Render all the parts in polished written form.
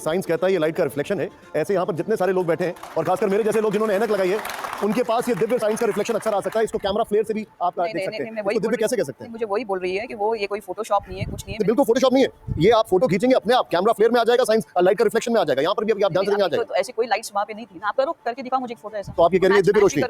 Science कहता है ये लाइट का रिफ्लेक्शन है, ऐसे यहाँ पर जितने सारे लोग बैठे हैं और खासकर मेरे जैसे लोग जिन्होंने ऐनक लगाई है, उनके पास ये दिव्य साइंस का रिफ्लेक्शन अक्सर आ सकता है। इसको कैमरा फ्लेयर से भी आप देख सकते हैं। इसको दिव्य कैसे कह सकते हैं? मुझे वही बोल रही है कि वो ये कोई फोटोशॉप नहीं है, कुछ नहीं है। बिल्कुल फोटोशॉप नहीं है, ये आप फोटो खींचेंगे अपने आप कैमरा फ्लेयर में आ जाएगा, साइंस लाइट का रिफ्लेक्शन में आ जाएगा। यहाँ पर भी अभी आप ध्यान से देखेंगे आ जाएगा। तो ऐसी कोई लाइट्स वहाँ पे नहीं थी ना, आप करो करके दिखाओ मुझे एक फोटो ऐसा। तो आप ये कह रही है दिव्य रोशनी?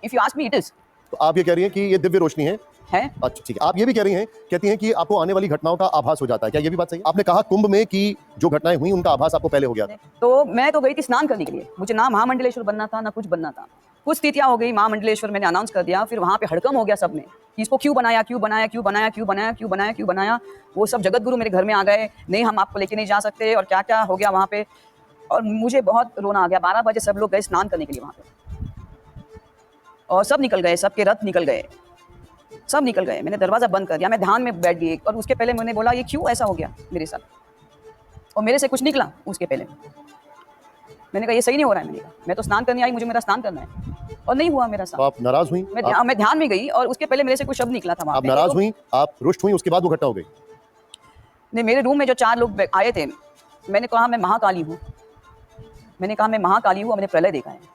If you ask me it is. तो आप ये कह रही हैं कि ये दिव्य रोशनी है? अच्छा ठीक है। आप ये भी कह रही हैं, कहती हैं कि आपको आने वाली घटनाओं का आभास हो जाता है, क्या ये भी बात सही है? आपने कहा कुंभ में कि जो घटनाएं हुई उनका आभास आपको पहले हो गया था। तो मैं तो गई थी स्नान करने के लिए, मुझे ना महामंडलेश्वर बनना था ना कुछ बनना था। कुछ स्थितियां हो गई, महामंडलेश्वर मैंने अनाउंस कर दिया, फिर वहां पे हड़कम हो गया सब में कि इसको क्यों बनाया, क्यों बनाया, क्यों बनाया, क्यों बनाया, क्यों बनाया, क्यों बनाया। वो सब जगत गुरु मेरे घर में आ गए, नहीं हम आपको लेके नहीं जा सकते, और क्या क्या हो गया वहां पे। और मुझे बहुत रोना आ गया। 12 बजे सब लोग गए स्नान करने के लिए वहां पे, और सब निकल गए, सबके रथ निकल गए, सब निकल गए। मैंने दरवाजा बंद कर दिया, मैं ध्यान में बैठ गई। और उसके पहले मैंने बोला ये क्यों ऐसा हो गया मेरे साथ, और मेरे से कुछ निकला उसके पहले। मैंने कहा ये सही नहीं हो रहा है। मैंने कहा मैं तो स्नान करने आई, मुझे मेरा स्नान करना है, और नहीं हुआ मेरा साथ। तो आप नाराज हुई? मैं ध्यान में गई और उसके पहले मेरे से कुछ शब्द निकला था वहां आप पे। नाराज हुई, आप रुष्ट हुई, उसके बाद वो घटना हो गई? नहीं, मेरे रूम में जो 4 लोग आए थे, मैंने कहा मैं महाकाली हूँ, मैंने कहा मैं महाकाली हूँ, मैंने प्रलय देखा है।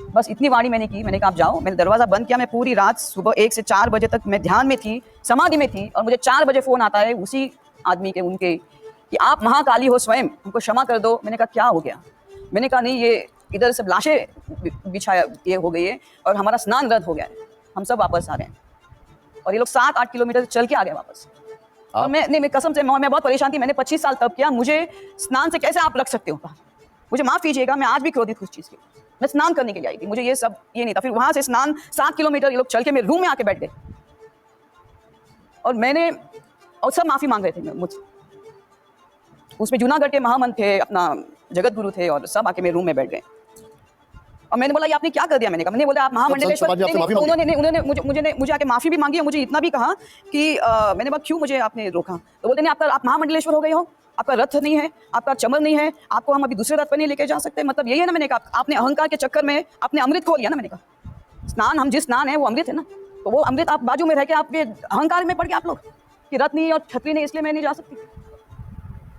बस इतनी वाणी मैंने की। मैंने कहा आप जाओ। मैंने दरवाजा बंद किया। मैं पूरी रात सुबह 1 से 4 बजे तक मैं ध्यान में थी, समाधि में थी, और मुझे 4 बजे फोन आता है उसी आदमी के, उनके, कि आप महाकाली हो स्वयं, हमको क्षमा कर दो। मैंने कहा क्या हो गया? मैंने कहा नहीं, ये इधर सब लाशें बिछाया ये हो गई है और हमारा स्नान रद्द हो गया है, हम सब वापस आ रहे हैं। और ये लोग 7-8 किलोमीटर चल के आ गए वापस। और मैं कसम से मैं बहुत परेशान थी। मैंने 25 साल तब किया, मुझे स्नान से कैसे आप रख सकते हो? मुझे माफ कीजिएगा, मैं आज भी क्रोधित उस चीज की। मैं स्नान करने के लिए आई थी, मुझे ये सब ये नहीं था। फिर वहां से स्नान 7 किलोमीटर ये लोग चल के मेरे रूम में आके बैठ गए, और मैंने, और सब माफी मांग रहे थे मुझसे। उसमें जूनागढ़ के महामंत थे, अपना जगत गुरु थे, और सब आके मेरे रूम में बैठ गए। और मैंने बोला ये आपने क्या कर दिया? मैंने बोला आप महामंडलेश्वर, उन्होंने मुझे आके माफी भी मांगी, और मुझे इतना भी कहा कि मैंने बोला क्यों मुझे आपने रोका? तो बोलते नहीं, आप महामंडलेश्वर हो गए हो, आपका रथ नहीं है, आपका चमर नहीं है, आपको हम अभी दूसरे रथ पर नहीं लेके जा सकते। मतलब यही है ना। मैंने कहा आपने अहंकार के चक्कर में आपने अमृत खो लिया ना। मैंने कहा स्नान, हम जिस स्नान है वो अमृत है ना, तो वो अमृत आप बाजू में रह के आपके अहंकार में पड़ गए आप लोग कि रथ नहीं और छतरी नहीं, इसलिए मैं नहीं जा सकती।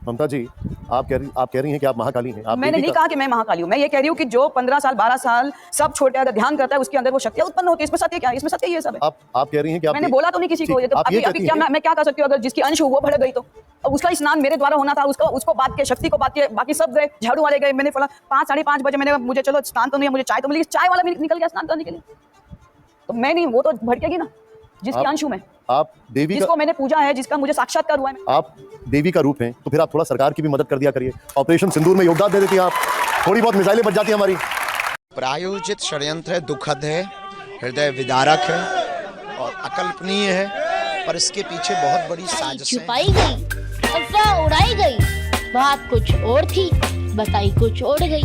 ममता जी, आप कह रही हैं कि आप महाकाली हैं। मैंने नहीं कहा कि मैं महाकाली हूँ। मैं ये कह रही हूँ कि जो 15 साल 12 साल सब छोटे अगर ध्यान करता है, उसके अंदर वो शक्तियाँ उत्पन्न होती है। इसमें सत्य क्या है? इसमें सत्य ये सब है। आप कह रही हैं कि मैंने बोला तो नहीं किसी को। अभी क्या मैं क्या कर सकती हूँ? अगर जिसकी अंश वो भड़क गई तो उसका स्नान मेरे द्वारा होना था, उसको बात के, शक्ति को बात के, बाकी सब गए, झाड़ू वाले गए। मैंने बोला 5-5:30 बजे मैंने, मुझे चलो स्नान तो नहीं है, मुझे चाय तो मिली, चाय वाला भी निकल गया स्नान करने के लिए। तो मैं नहीं, वो तो भड़केगी ना जिसकी अंश हूं मैं। आप देवी जिसको मैंने पूजा है, जिसका मुझे साक्षात्कार हुआ है। आप देवी का रूप हैं, तो फिर आप थोड़ा सरकार की भी मदद कर दिया करिए। ऑपरेशन सिंदूर में योगदान दे देती हैं आप, थोड़ी बहुत मिसाइलें बच जाती हैं हमारी। प्रायोजित षड्यंत्र है, दुखद है, हृदय विदारक है और अकल्पनीय है, पर इसके पीछे बहुत बड़ी साजिश छुपाई गई, अफवाह उड़ाई गई, बात कुछ और थी, बताई कुछ और गई।